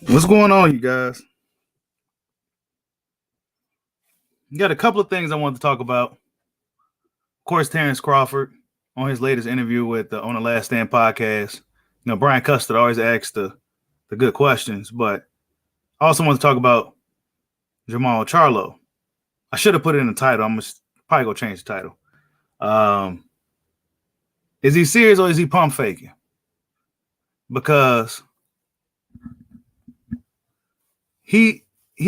What's going on, you guys? Got a couple of things I want to talk about. Of course, Terence Crawford on his latest interview with on the Last Stand podcast. Brian Custer always asks the good questions, but I also want to talk about Jamal Charlo. I should have put it in the title. I'm probably gonna change the title. Is he serious or is he pump faking? Because he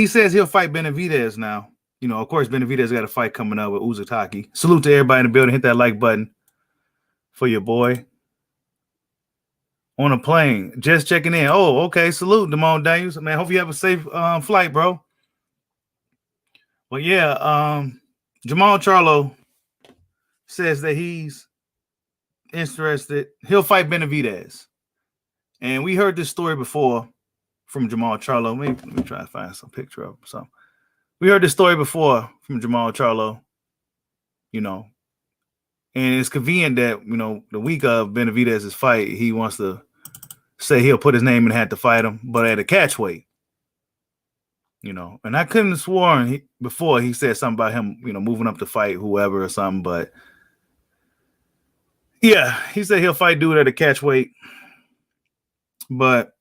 says he'll fight Benavidez now. Of course, Benavidez got a fight coming up with Uzataki. Salute to everybody in the building. Hit that like button for your boy. On a plane, just checking in. Oh, okay. Salute, Damon Daniels. Man, hope you have a safe flight, bro. But yeah, Jamal Charlo says that he's interested. He'll fight Benavidez. And we heard this story before from Jamal Charlo. Let me try to find some picture of some. We heard this story before from Jamal Charlo, and it's convenient that, the week of Benavidez's fight, he wants to say he'll put his name in the hat to fight him, but at a catch weight. And I couldn't have sworn before he said something about him, moving up to fight whoever or something, but yeah, he said he'll fight dude at a catch weight. But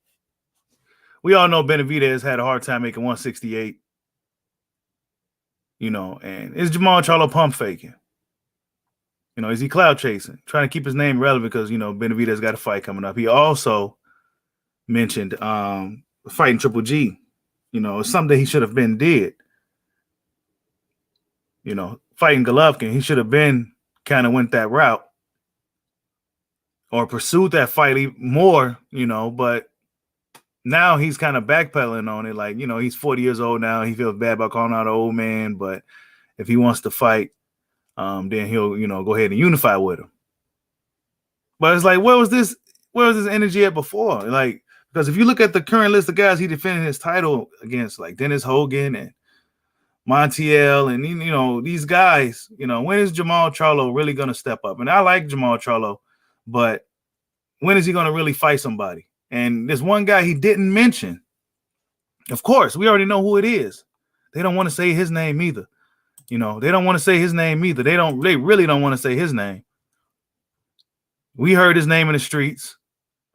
we all know Benavidez had a hard time making 168. And is Jamal Charlo pump faking? Is he cloud chasing? Trying to keep his name relevant because, Benavidez got a fight coming up. He also mentioned fighting Triple G. It's something he should have been did. Fighting Golovkin, he should have been kind of went that route or pursued that fight more, but now he's kind of backpedaling on it. Like, he's 40 years old now. He feels bad about calling out an old man, but if he wants to fight, then he'll, go ahead and unify with him. But it's like, where was this energy at before? Like, because if you look at the current list of guys he defended his title against, like Dennis Hogan and Montiel and, these guys, when is Jamal Charlo really going to step up? And I like Jamal Charlo, but when is he going to really fight somebody? And there's one guy he didn't mention. Of course, we already know who it is. They don't want to say his name either. They don't want to say his name either. They really don't want to say his name. We heard his name in the streets.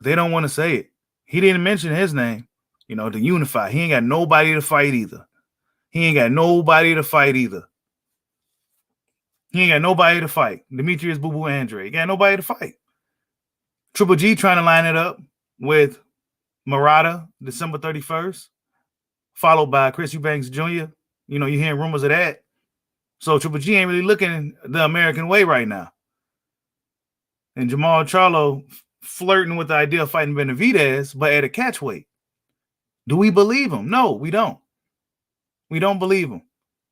They don't want to say it. He didn't mention his name, to unify. He ain't got nobody to fight either. He ain't got nobody to fight. Demetrius Boo Boo Andre. He got nobody to fight. Triple G trying to line it up with Murata December 31st, followed by Chris Eubanks Jr. You're hearing rumors of that. So Triple G ain't really looking the American way right now. And Jamal Charlo flirting with the idea of fighting Benavidez, but at a catch weight. Do we believe him? No, we don't. We don't believe him.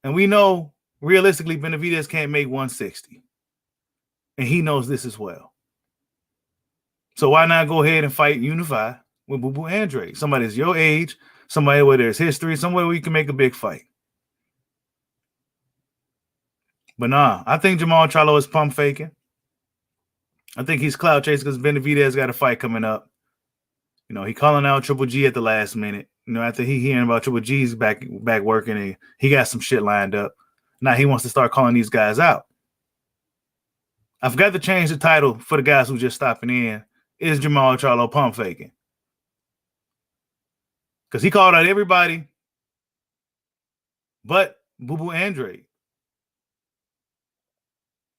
And we know realistically Benavidez can't make 160. And he knows this as well. So why not go ahead and fight unify with Boo Boo Andre? Somebody that's your age, somebody where there's history, somewhere where you can make a big fight. But nah, I think Jamal Charlo is pump faking. I think he's cloud chasing because Benavidez got a fight coming up. He calling out Triple G at the last minute. After he hearing about Triple G's back working and he got some shit lined up. Now he wants to start calling these guys out. I forgot to change the title for the guys who just stopping in. Is Jamal Charlo pump faking? Because he called out everybody but Boo Boo Andre.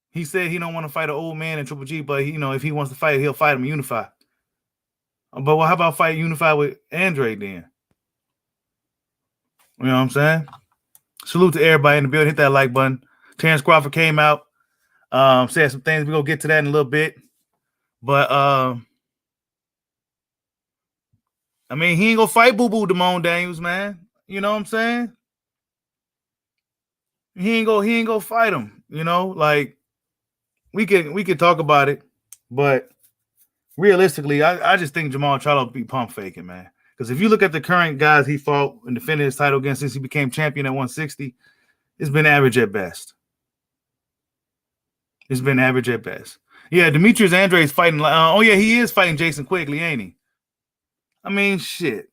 He said he don't want to fight an old man in Triple G, but if he wants to fight, he'll fight him unify. But how about fight unify with Andre then? You know what I'm saying? Salute to everybody in the building. Hit that like button. Terence Crawford came out, said some things. We're going to get to that in a little bit. But, he ain't going to fight Boo Boo Damon Daniels, man. You know what I'm saying? He ain't go fight him. Like we could talk about it, but realistically, I just think Jamal Charlo be pump faking, man. Because if you look at the current guys he fought and defended his title against since he became champion at 160, it's been average at best. Yeah, Demetrius Andre is fighting. He is fighting Jason Quigley, ain't he? Shit.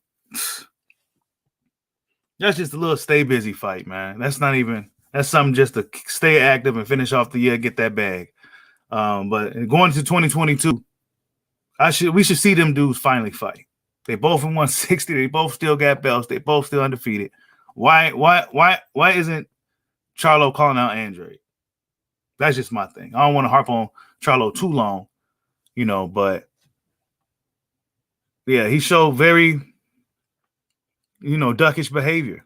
That's just a little stay busy fight, man. That's not even. That's something just to stay active and finish off the year, get that bag. But going into 2022, we should see them dudes finally fight. They both in 160. They both still got belts. They both still undefeated. Why isn't Charlo calling out Andre? That's just my thing. I don't want to harp on Charlo too long, but yeah, he showed very, duckish behavior.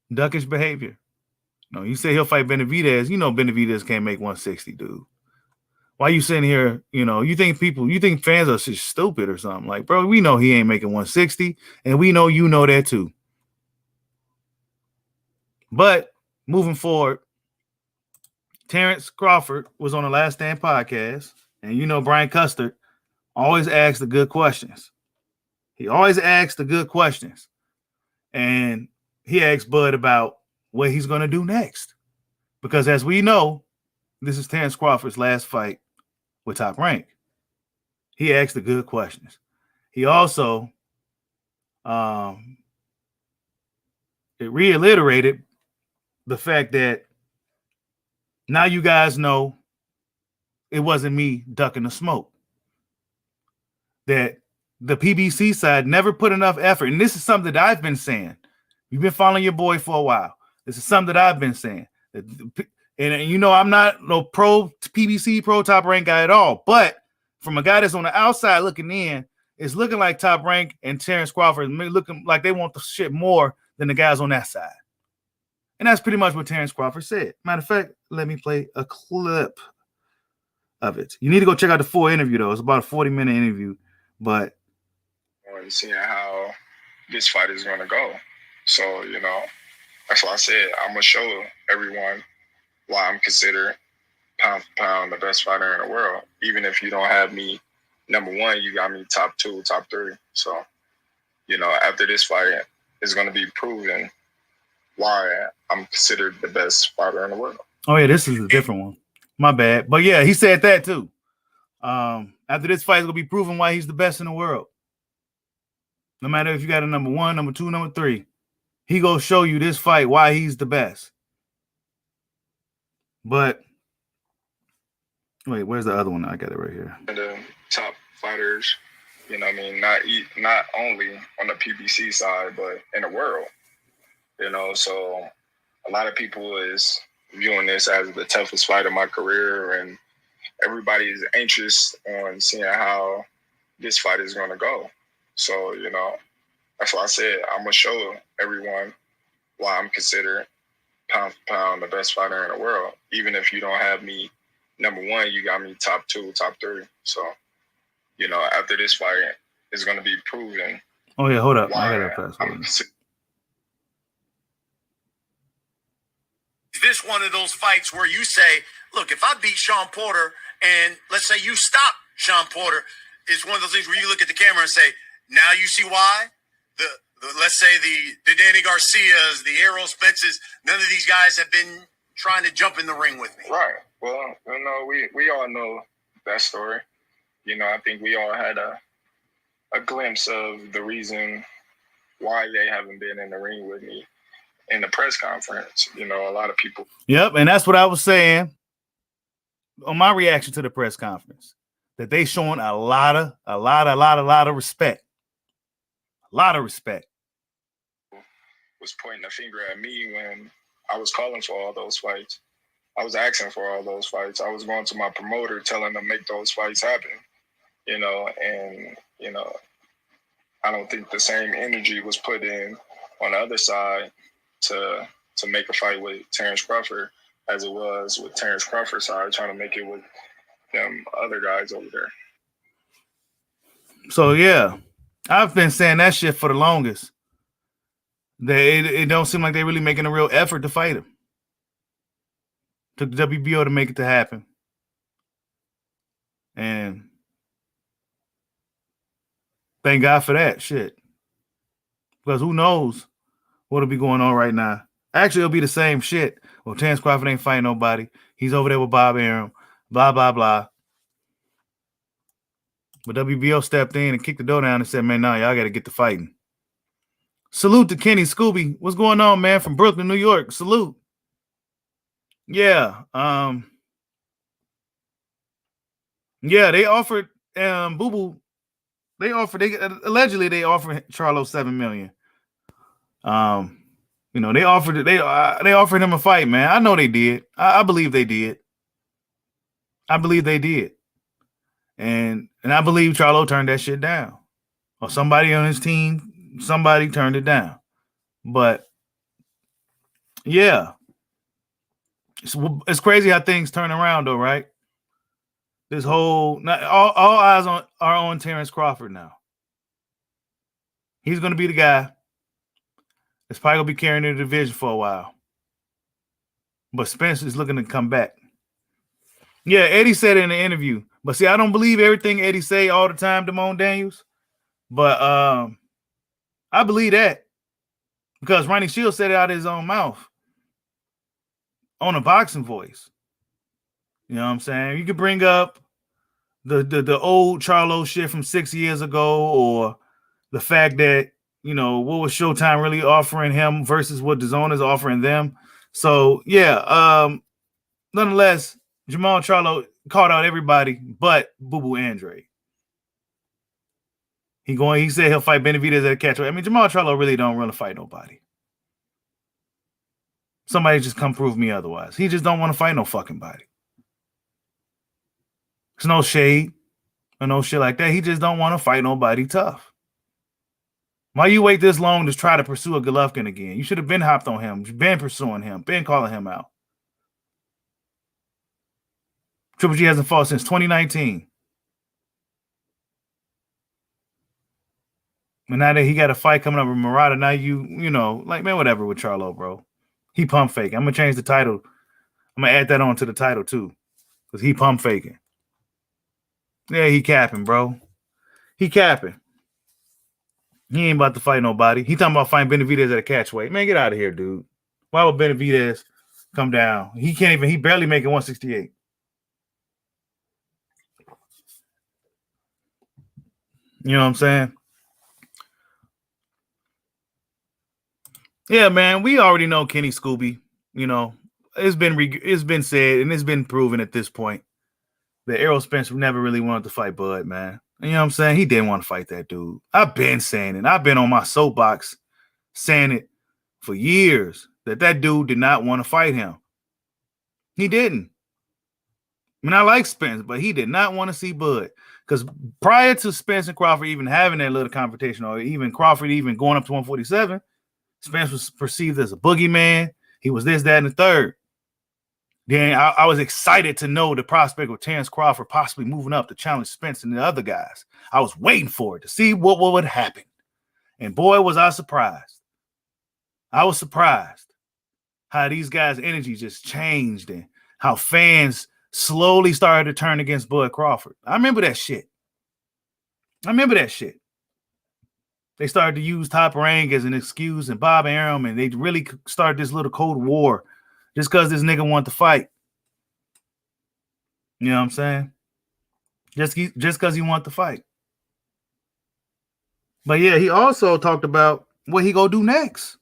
You say he'll fight Benavidez. Benavidez can't make 160, dude. Why you sitting here? You think fans are just stupid or something? Like, bro, we know he ain't making 160, and we know you know that too. But moving forward, Terence Crawford was on the Last Stand podcast, and Brian Custer always asks the good questions. He always asks the good questions. And he asked Bud about what he's going to do next. Because as we know, this is Terence Crawford's last fight with Top Rank. He asked the good questions. He also it reiterated the fact that now you guys know it wasn't me ducking the smoke. That the PBC side never put enough effort. And this is something that I've been saying. You've been following your boy for a while. This is something that I've been saying. And I'm not no pro PBC, pro Top Rank guy at all. But from a guy that's on the outside looking in, it's looking like Top Rank and Terence Crawford looking like they want the shit more than the guys on that side. And that's pretty much what Terence Crawford said. Matter of fact, let me play a clip of it. You need to go check out the full interview, though. It's about a 40-minute interview. But seeing how this fight is going to go. So, that's why I said I'm going to show everyone why I'm considered pound for pound the best fighter in the world. Even if you don't have me number one, you got me top 2, top 3. So, after this fight, it's going to be proven why I'm considered the best fighter in the world. Oh, yeah, this is a different one. My bad. But, yeah, he said that, too. After this fight, it's going to be proven why he's the best in the world. No matter if you got a number 1, number 2, number 3. He going to show you this fight why he's the best. But, wait, where's the other one? I got it right here. The top fighters, not only on the PBC side, but in the world. So a lot of people is viewing this as the toughest fight of my career, and everybody is anxious on seeing how this fight is going to go. So, that's why I said I'm going to show everyone why I'm considered pound for pound the best fighter in the world. Even if you don't have me number 1, you got me top 2, top 3. So, after this fight, it's going to be proven. Oh, yeah, hold up. I got to pass. Is this one of those fights where you say, look, if I beat Sean Porter and let's say you stop Sean Porter, it's one of those things where you look at the camera and say, now you see why? Let's say the Danny Garcias, the Errol Spences, none of these guys have been trying to jump in the ring with me. Right. Well, we all know that story. I think we all had a glimpse of the reason why they haven't been in the ring with me in the press conference. A lot of people. Yep, and that's what I was saying on my reaction to the press conference. That they showing a lot of respect. A lot of respect. Was pointing a finger at me when I was calling for all those fights. I was asking for all those fights. I was going to my promoter telling them make those fights happen. And I don't think the same energy was put in on the other side to make a fight with Terence Crawford as it was with Terence Crawford's side trying to make it with them other guys over there. So, yeah, I've been saying that shit for the longest. It don't seem like they're really making a real effort to fight him. Took the WBO to make it to happen. And thank God for that shit. Because who knows what'll be going on right now. Actually, it'll be the same shit. Well, Terence Crawford ain't fighting nobody. He's over there with Bob Arum. Blah, blah, blah. But WBO stepped in and kicked the door down and said, man, nah, y'all got to get to fighting. Salute to Kenny Scooby. What's going on, man? From Brooklyn, New York. Salute. Yeah. Yeah, they offered Boo Boo. They allegedly they offered Charlo $7 million. You know, they offered him a fight, man. I know they did. I believe they did. I believe they did. And I believe Charlo turned that shit down. Or somebody on his team, somebody turned it down. But yeah. It's crazy how things turn around though, right? This whole all eyes are on Terence Crawford now. He's gonna be the guy that's probably gonna be carrying the division for a while. But Spence is looking to come back. Yeah, Eddie said it in the interview. But see, I don't believe everything Eddie say all the time, Damone Daniels. But I believe that. Because Ronnie Shields said it out of his own mouth. On a boxing voice. You know what I'm saying? You could bring up the old Charlo shit from 6 years ago, or the fact that, you know, what was Showtime really offering him versus what DAZN is offering them. So yeah, nonetheless, Jamal Charlo called out everybody but Boo Boo Andre. He said he'll fight Benavidez at a catchweight. I mean, Jamal Charlo really don't want to fight nobody. Somebody just come prove me otherwise. He just don't want to fight no fucking body. There's no shade or no shit like that. He just don't want to fight nobody tough. Why you wait this long to try to pursue a Golovkin again? You should have been hopped on him, been pursuing him, been calling him out. Triple G hasn't fought since 2019. And now that he got a fight coming up with Murata, now you know, like, man, whatever with Charlo, bro. He pump faking. I'm going to change the title. I'm going to add that on to the title, too. Because he pump faking. Yeah, he capping, bro. He capping. He ain't about to fight nobody. He talking about fighting Benavidez at a catchweight. Man, get out of here, dude. Why would Benavidez come down? He barely making 168. You know what I'm saying? Yeah, man, we already know Kenny Scooby. You know, it's been said and it's been proven at this point that Errol Spence never really wanted to fight Bud, man. You know what I'm saying? He didn't want to fight that dude. I've been saying it. I've been on my soapbox saying it for years that dude did not want to fight him. He didn't. I mean, I like Spence, but he did not want to see Bud. Because prior to Spence and Crawford even having that little confrontation, or even Crawford even going up to 147, Spence was perceived as a boogeyman. He was this, that, and the third. Then I was excited to know the prospect of Terence Crawford possibly moving up to challenge Spence and the other guys. I was waiting for it to see what would happen. And boy, was I surprised. I was surprised how these guys' energy just changed and how fans slowly started to turn against Bud Crawford. I remember that shit. They started to use Top Rank as an excuse and Bob Arum, and they really started this little Cold War just because this nigga wanted to fight. You know what I'm saying? Just because he wanted to fight. But yeah, he also talked about what he gonna do next.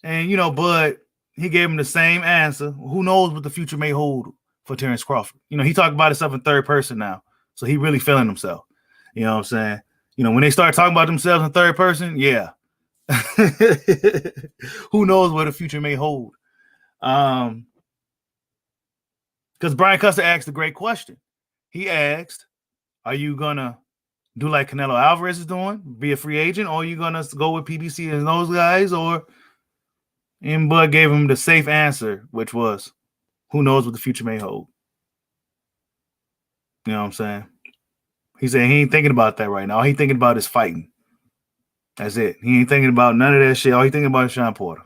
And, you know, Bud, he gave him the same answer. Who knows what the future may hold for Terence Crawford? You know, he talked about himself in third person now. So he really feeling himself. You know what I'm saying? You know, when they start talking about themselves in third person, yeah. Who knows what the future may hold? Because Brian Custer asked a great question. He asked, are you going to do like Canelo Alvarez is doing, be a free agent, or are you going to go with PBC and those guys? And Bud gave him the safe answer, which was, who knows what the future may hold? You know what I'm saying? He said he ain't thinking about that right now. All he thinking about is fighting. That's it. He ain't thinking about none of that shit. All he thinking about is Sean Porter.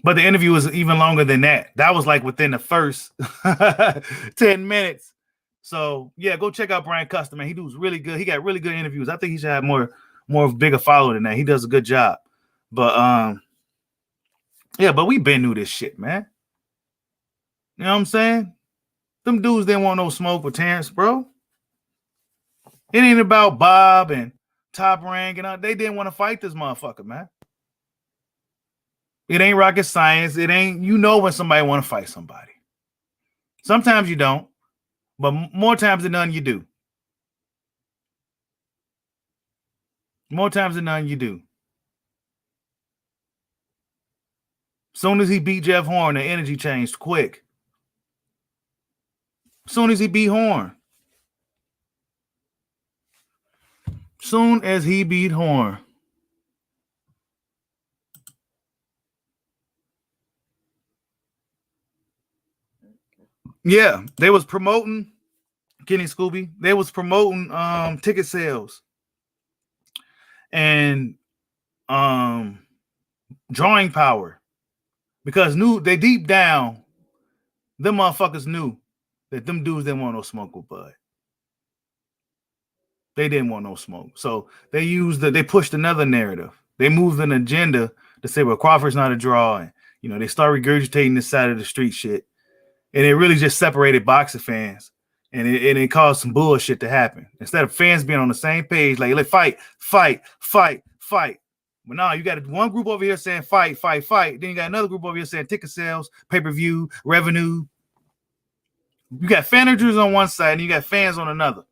But the interview was even longer than that. That was like within the first 10 minutes. So, yeah, go check out Brian Custer, man. He does really good. He got really good interviews. I think he should have more of a bigger follower than that. He does a good job. But, yeah, but we been knew this shit, man. You know what I'm saying? Them dudes didn't want no smoke with Terence, bro. It ain't about Bob and top rank, and they didn't want to fight this motherfucker, man. It ain't rocket science. It ain't, you know when somebody want to fight somebody. Sometimes you don't, but more times than none you do. More times than none you do. Soon as he beat Jeff Horn, the energy changed quick. Soon as he beat Horn. Soon as he beat Horn. Yeah, they was promoting Kenny Scooby. They was promoting ticket sales and drawing power, because they deep down, them motherfuckers knew that them dudes didn't want no smoke with Bud. They didn't want no smoke. So they pushed another narrative. They moved an agenda to say, well, Crawford's not a draw. And, they start regurgitating this side of the street shit. And it really just separated boxing fans. And it caused some bullshit to happen. Instead of fans being on the same page, like, let's fight. But now you got one group over here saying fight. Then you got another group over here saying ticket sales, pay-per-view, revenue. You got managers on one side and you got fans on another.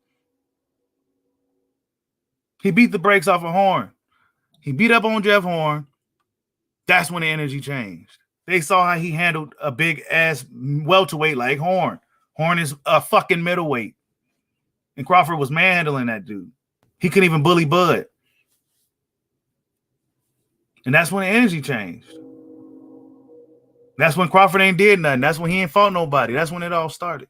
He beat the brakes off of Horn. He beat up on Jeff Horn. That's when the energy changed. They saw how he handled a big ass welterweight like Horn. Horn is a fucking middleweight. And Crawford was manhandling that dude. He couldn't even bully Bud. And that's when the energy changed. That's when Crawford ain't did nothing. That's when he ain't fought nobody. That's when it all started.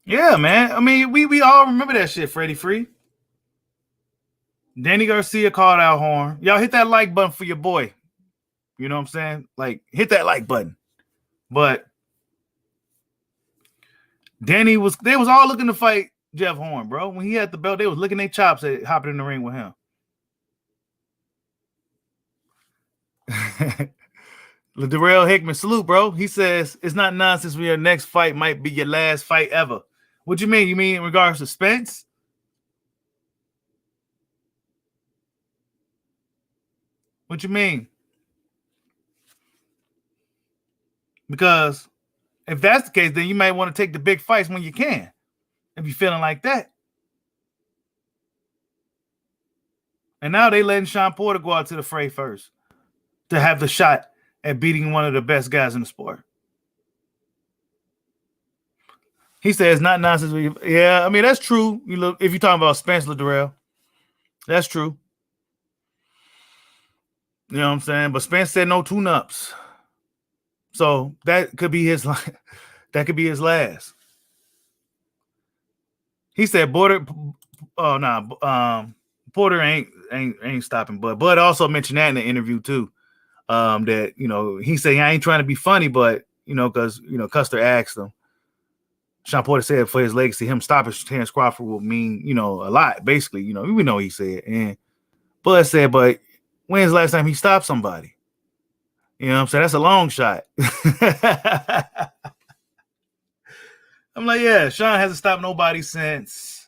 Yeah, man. I mean, we all remember that shit, Freddie Free. Danny Garcia called out Horn. Y'all hit that like button for your boy. You know what I'm saying? Like, hit that like button. But they was all looking to fight Jeff Horn, bro. When he had the belt, they was licking their chops at hopping in the ring with him. Darrell Hickman, salute, bro. He says, it's not nonsense when your next fight might be your last fight ever. What you mean? You mean in regards to Spence? What you mean? Because if that's the case, then you might want to take the big fights when you can. If you're feeling like that. And now they letting Sean Porter go out to the fray first to have the shot at beating one of the best guys in the sport. He says not nonsense. Yeah, I mean, that's true. You look, if you're talking about Spence Darrell, that's true. You know what I'm saying? But Spence said no tune-ups. So that could be his last. He said Porter ain't stopping Bud. Bud also mentioned that in the interview too. That he said, I ain't trying to be funny, but because Custer asked him. Sean Porter said for his legacy, him stopping Terence Crawford will mean, a lot, basically, we know he said. And Bud said, but when's the last time he stopped somebody? You know what I'm saying? That's a long shot. I'm like, yeah, Sean hasn't stopped nobody since,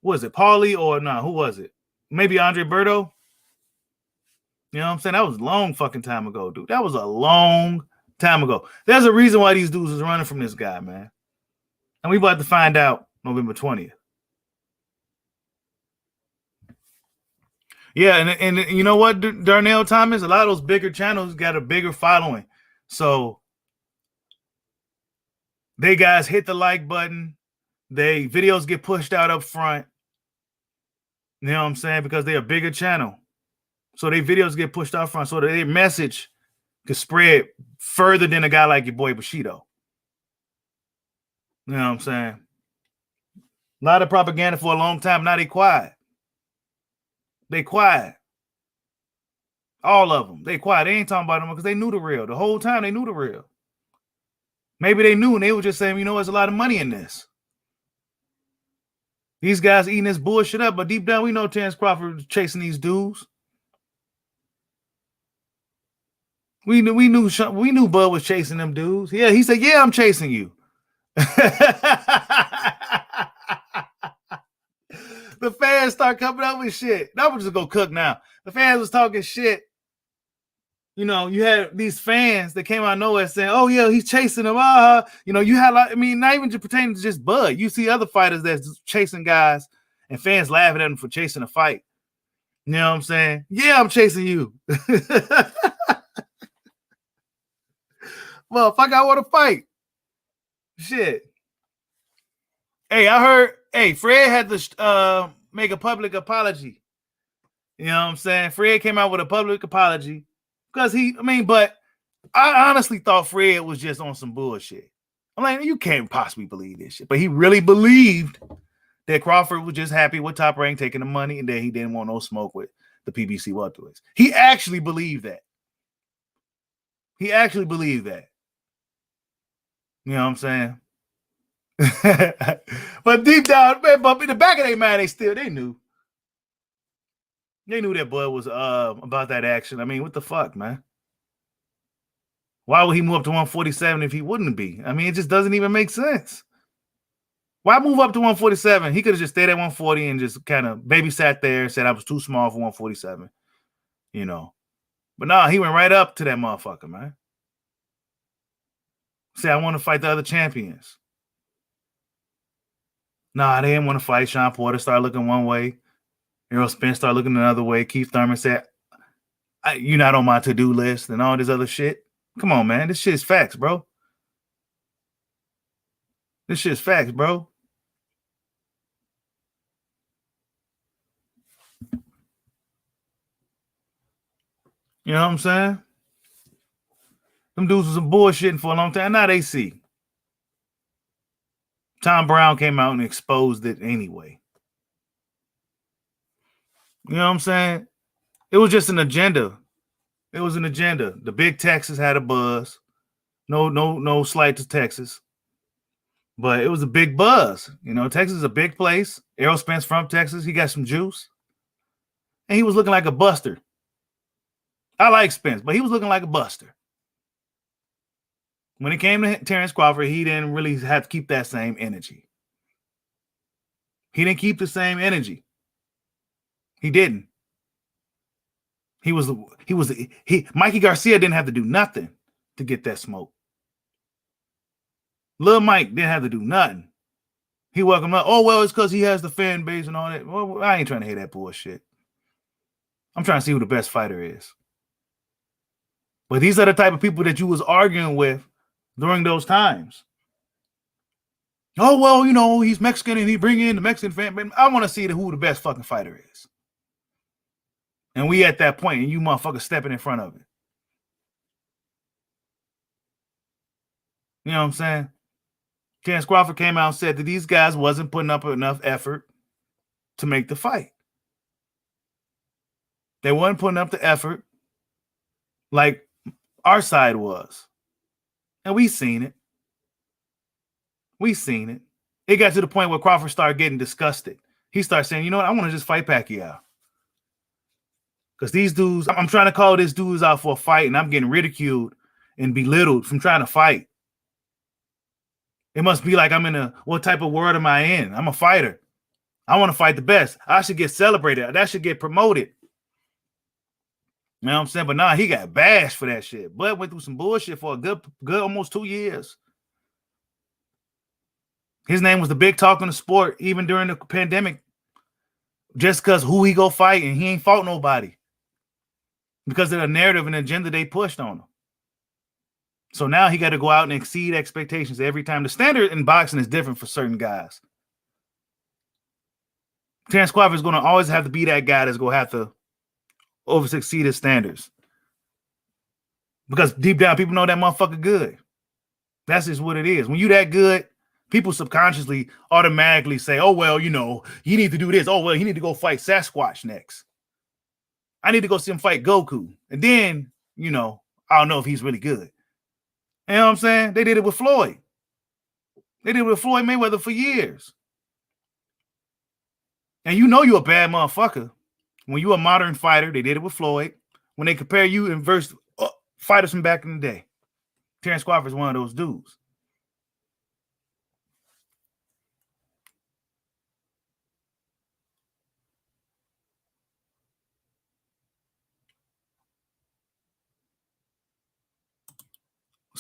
was it Paulie or who was it? Maybe Andre Berto? You know what I'm saying? That was a long fucking time ago, dude. That was a long time ago. There's a reason why these dudes is running from this guy, man. And we about to find out November 20th. Yeah, and you know what, Darnell Thomas? A lot of those bigger channels got a bigger following. So they guys hit the like button. They videos get pushed out up front. You know what I'm saying? Because they're a bigger channel. So their videos get pushed out front so that their message could spread further than a guy like your boy Bushido. You know what I'm saying? A lot of propaganda for a long time. Now they quiet. They quiet. All of them. They quiet. They ain't talking about them because they knew the real. The whole time they knew the real. Maybe they knew and they were just saying, there's a lot of money in this. These guys eating this bullshit up, but deep down we know Terence Crawford was chasing these dudes. We knew Bud was chasing them dudes. Yeah, he said, yeah, I'm chasing you. The fans start coming up with shit. No, we're just gonna cook now. The fans was talking shit. You know, you had these fans that came out of nowhere saying, "Oh yeah, he's chasing him." You know, you had like, I mean, not even just pertaining to just Bud. You see other fighters that's chasing guys, and fans laughing at them for chasing a fight. You know what I'm saying? Yeah, I'm chasing you. Motherfucker, I want to fight. Shit. Hey, I heard. Hey, Fred had to make a public apology. You know what I'm saying? Fred came out with a public apology because but I honestly thought Fred was just on some bullshit. I'm like, you can't possibly believe this shit. But he really believed that Crawford was just happy with Top Rank taking the money and that he didn't want no smoke with the PBC welterweights. He actually believed that. He actually believed that. You know what I'm saying? But deep down, man, but in the back of their mind, they knew. They knew that Bud was about that action. I mean, what the fuck, man? Why would he move up to 147 if he wouldn't be? I mean, it just doesn't even make sense. Why move up to 147? He could have just stayed at 140 and just kind of babysat there and said I was too small for 147. You know. But no, he went right up to that motherfucker, man. Say, I want to fight the other champions. Nah, they didn't want to fight. Sean Porter started looking one way. Errol Spence started looking another way. Keith Thurman said, you're not on my to-do list and all this other shit. Come on, man. This shit is facts, bro. This shit is facts, bro. You know what I'm saying? Them dudes was some bullshitting for a long time. Now they see. Tom Brown came out and exposed it anyway. You know what I'm saying? It was just an agenda. It was an agenda. The big Texas had a buzz. No slight to Texas. But it was a big buzz. You know, Texas is a big place. Errol Spence from Texas. He got some juice. And he was looking like a buster. I like Spence, but he was looking like a buster. When it came to Terence Crawford, he didn't really have to keep that same energy. He didn't keep the same energy. He didn't. Mikey Garcia didn't have to do nothing to get that smoke. Lil Mike didn't have to do nothing. He welcomed up. Oh, well, it's because he has the fan base and all that. Well, I ain't trying to hear that bullshit. I'm trying to see who the best fighter is. But these are the type of people that you was arguing with during those times. Oh, well, you know, he's Mexican and he bring in the Mexican fan. But I want to see who the best fucking fighter is. And we at that point, and you motherfuckers stepping in front of it. You know what I'm saying? Terence Crawford came out and said that these guys wasn't putting up enough effort to make the fight. They weren't putting up the effort like our side was. And we seen it. We seen it. It got to the point where Crawford started getting disgusted. He started saying, you know what, I want to just fight Pacquiao. Because these dudes, I'm trying to call these dudes out for a fight, and I'm getting ridiculed and belittled from trying to fight. It must be like what type of world am I in? I'm a fighter. I want to fight the best. I should get celebrated. That should get promoted. You know what I'm saying? But nah, he got bashed for that shit. Bud went through some bullshit for a good almost 2 years. His name was the big talk in the sport, even during the pandemic, just because who he go fight, and he ain't fought nobody. Because of the narrative and agenda they pushed on him. So now he got to go out and exceed expectations every time. The standard in boxing is different for certain guys. Terence Crawford is going to always have to be that guy that's going to have to over-exceed his standards. Because deep down, people know that motherfucker good. That's just what it is. When you that good, people subconsciously automatically say, oh, well, you know, you need to do this. Oh, well, you need to go fight Sasquatch next. I need to go see him fight Goku. And then, you know, I don't know if he's really good. You know what I'm saying? They did it with Floyd. They did it with Floyd Mayweather for years. And you know you're a bad motherfucker. When you're a modern fighter, they did it with Floyd. When they compare you and versus fighters from back in the day. Terence Crawford is one of those dudes.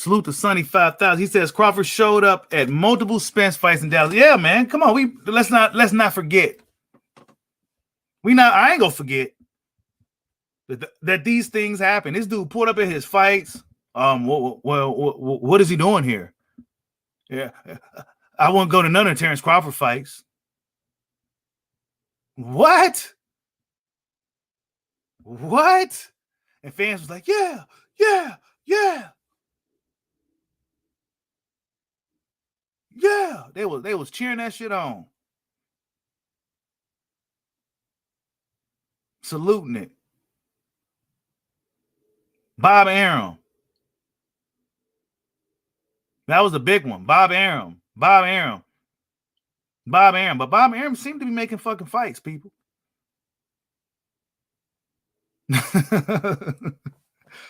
Salute to Sunny 5000. He says Crawford showed up at multiple Spence fights in Dallas. Yeah, man. Come on. Let's not forget. I ain't gonna forget that these things happen. This dude pulled up at his fights. What is he doing here? Yeah. I won't go to none of Terence Crawford fights. What? And fans was like, yeah. They was cheering that shit on. Saluting it. Bob Arum. That was a big one. Bob Arum. But Bob Arum seemed to be making fucking fights, people.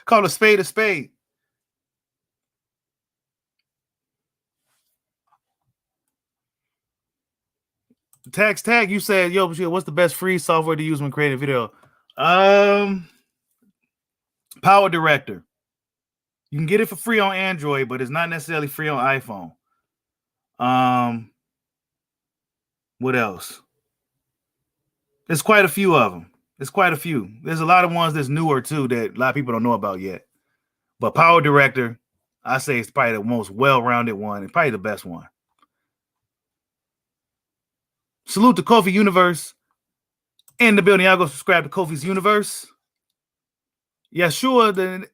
Call a spade a spade. Tag, you said, yo, what's the best free software to use when creating a video? Power Director. You can get it for free on Android, but it's not necessarily free on iPhone. What else? There's quite a few of them. There's a lot of ones that's newer too that a lot of people don't know about yet. But Power Director, I say it's probably the most well-rounded one and probably the best one. Salute to Kofi Universe in the building. Y'all go subscribe to Kofi's Universe. Yeshua, the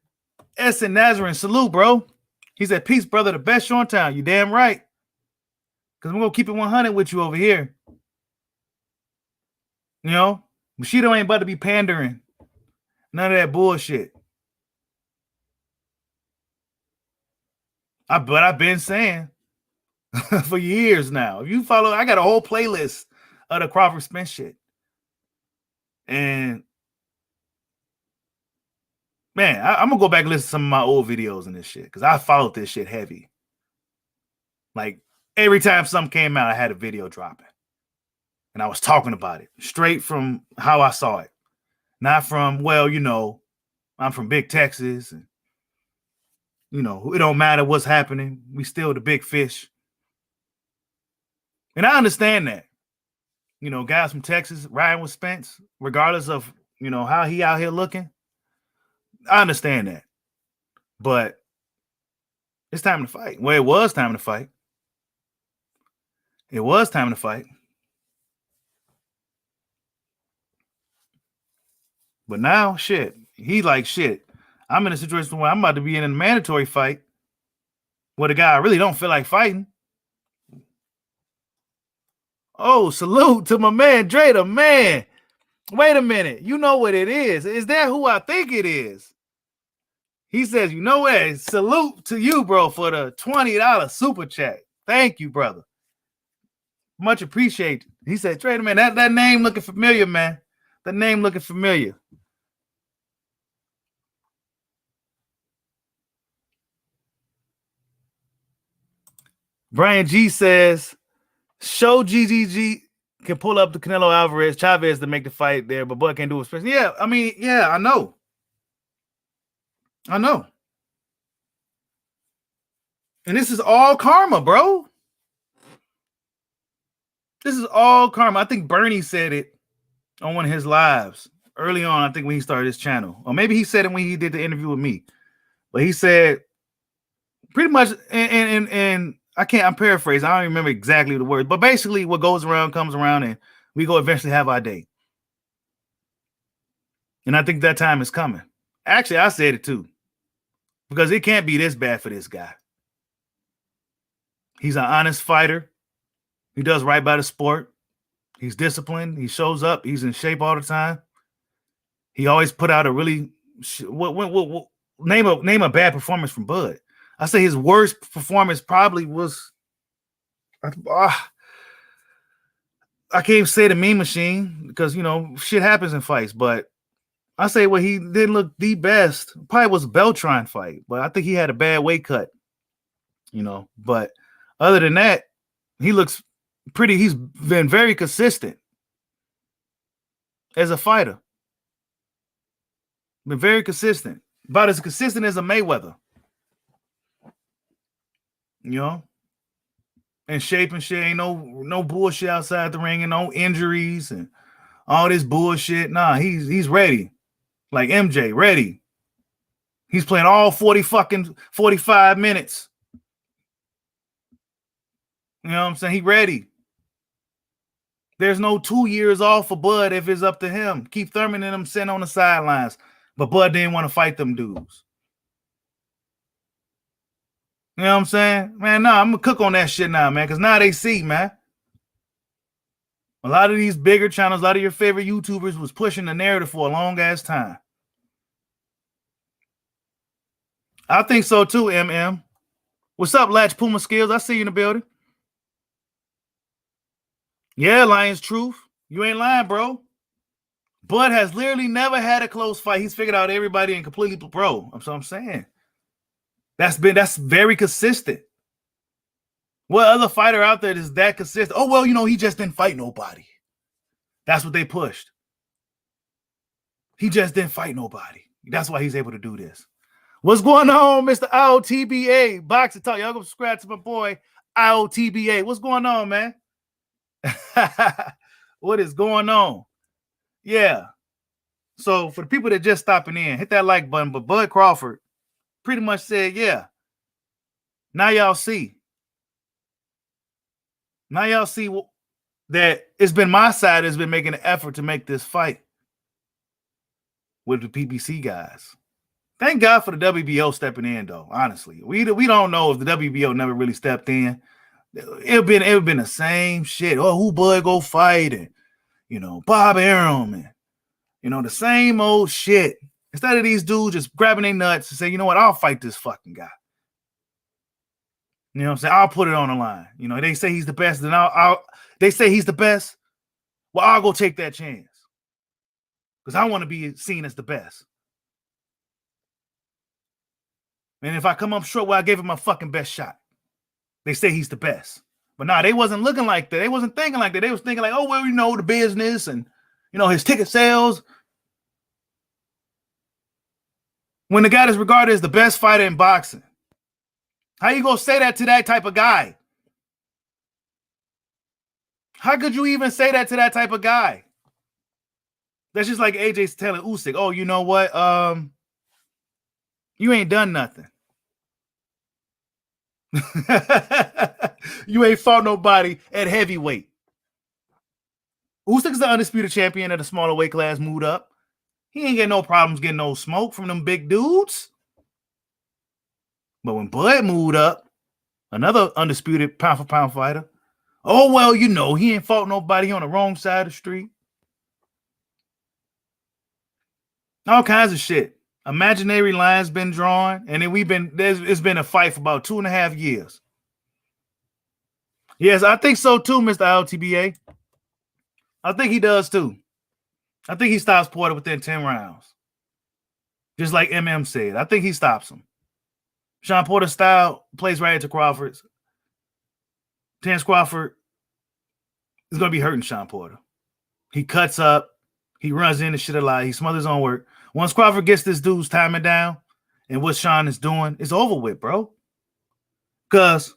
S and Nazarene, salute, bro. He said, peace, brother, the best show in town. You damn right. Because we're going to keep it 100 with you over here. You know, Bushido ain't about to be pandering. None of that bullshit. But I've been saying for years now. If you follow, I got a whole playlist of the Crawford Spence shit. And man, I'm gonna go back and listen to some of my old videos and this shit because I followed this shit heavy. Like every time something came out, I had a video dropping. And I was talking about it straight from how I saw it. Not from, well, you know, I'm from Big Texas and you know, it don't matter what's happening. We still the big fish. And I understand that. You know, guys from Texas riding with Spence, regardless of, you know, how he out here looking. I understand that. But it's time to fight. Well, it was time to fight. It was time to fight. But now, shit, he like, shit, I'm in a situation where I'm about to be in a mandatory fight with a guy I really don't feel like fighting. Oh, salute to my man, Drader, man. Wait a minute. You know what it is. Is that who I think it is? He says, you know what? Salute to you, bro, for the $20 super chat. Thank you, brother. Much appreciated. He said, Drader, man, that name looking familiar, man. The name looking familiar. Brian G says, show GGG can pull up the Canelo Alvarez Chavez to make the fight there, but Bud can't do it. Yeah, I mean, yeah, I know. And this is all karma, bro. This is all karma. I think Bernie said it on one of his lives early on, I think when he started his channel. Or maybe he said it when he did the interview with me. But he said pretty much, and I'm paraphrasing. I don't even remember exactly the words, but basically what goes around comes around and we go eventually have our day. And I think that time is coming. Actually, I said it too, because it can't be this bad for this guy. He's an honest fighter. He does right by the sport. He's disciplined. He shows up. He's in shape all the time. He always put out a really name a bad performance from Bud. I say his worst performance probably was, I can't even say the Mean Machine because, you know, shit happens in fights. But I say what he didn't look the best probably was a Beltran fight. But I think he had a bad weight cut, you know. But other than that, he looks pretty. He's been very consistent as a fighter. Been very consistent. About as consistent as a Mayweather. You know, in shape and shit. Ain't no bullshit outside the ring and no injuries and all this bullshit. Nah, he's ready. Like MJ, ready. He's playing all 45 minutes. You know what I'm saying? He ready. There's no 2 years off for Bud if it's up to him. Keith Thurman and them sitting on the sidelines. But Bud didn't want to fight them dudes. You know what I'm saying? Man, nah, I'm going to cook on that shit now, man, because now they see, man. A lot of these bigger channels, a lot of your favorite YouTubers was pushing the narrative for a long-ass time. I think so too, MM. What's up, Latch Puma Skills? I see you in the building. Yeah, Lions Truth. You ain't lying, bro. Bud has literally never had a close fight. He's figured out everybody and completely, bro. That's what I'm saying. That's very consistent. What other fighter out there is that consistent? Oh, well, he just didn't fight nobody. That's what they pushed. He just didn't fight nobody. That's why he's able to do this. What's going on, Mr. IOTBA? Boxing Talk. Y'all go subscribe to my boy, IOTBA. What's going on, man? What is going on? Yeah. So for the people that just stopping in, hit that like button. But Bud Crawford pretty much said, yeah. Now y'all see. Now y'all see that it's been my side that's been making an effort to make this fight with the PBC guys. Thank God for the WBO stepping in, though. Honestly, we don't know if the WBO never really stepped in. It been the same shit. Oh, who Bud go fight and Bob Arum and the same old shit. Instead of these dudes just grabbing their nuts and say, you know what, I'll fight this fucking guy. You know what I'm saying? I'll put it on the line. They say he's the best, then they say he's the best. Well, I'll go take that chance because I want to be seen as the best. And if I come up short, well, I gave him my fucking best shot. They say he's the best. But nah, they wasn't looking like that. They wasn't thinking like that. They was thinking like, oh, well, the business and, his ticket sales. When the guy is regarded as the best fighter in boxing, how you gonna say that to that type of guy? How could you even say that to that type of guy? That's just like AJ's telling Usyk, oh, you know what? You ain't done nothing. You ain't fought nobody at heavyweight. Usyk's the undisputed champion at a smaller weight class, moved up. He ain't getting no problems getting no smoke from them big dudes. But when Bud moved up, another undisputed pound-for-pound fighter, oh, well, he ain't fought nobody on the wrong side of the street. All kinds of shit. Imaginary lines been drawn, and then it's been a fight for about 2.5 years. Yes, I think so too, Mr. LTBA. I think he does too. I think he stops Porter within 10 rounds. Just like MM said. I think he stops him. Sean Porter's style plays right into Crawford's. Terence Crawford is going to be hurting Sean Porter. He cuts up. He runs in and shit a lot. He smothers his own work. Once Crawford gets this dude's timing down and what Sean is doing, it's over with, bro. Because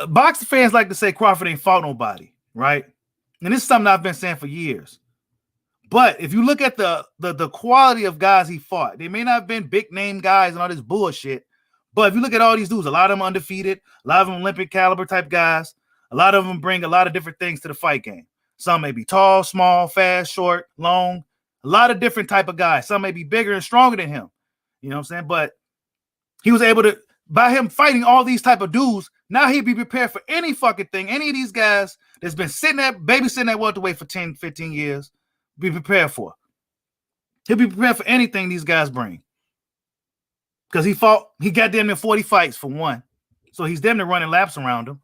boxing fans like to say Crawford ain't fought nobody, right? And this is something I've been saying for years. But if you look at the quality of guys he fought, they may not have been big name guys and all this bullshit. But if you look at all these dudes, a lot of them undefeated, a lot of them Olympic caliber type guys, a lot of them bring a lot of different things to the fight game. Some may be tall, small, fast, short, long, a lot of different type of guys. Some may be bigger and stronger than him. You know what I'm saying? But he was able to, by him fighting all these type of dudes, now he'd be prepared for any fucking thing. Any of these guys that's been babysitting at welterweight for 10, 15 years, be prepared for. He'll be prepared for anything these guys bring. Because he got damn near 40 fights for one. So he's damn near running laps around him.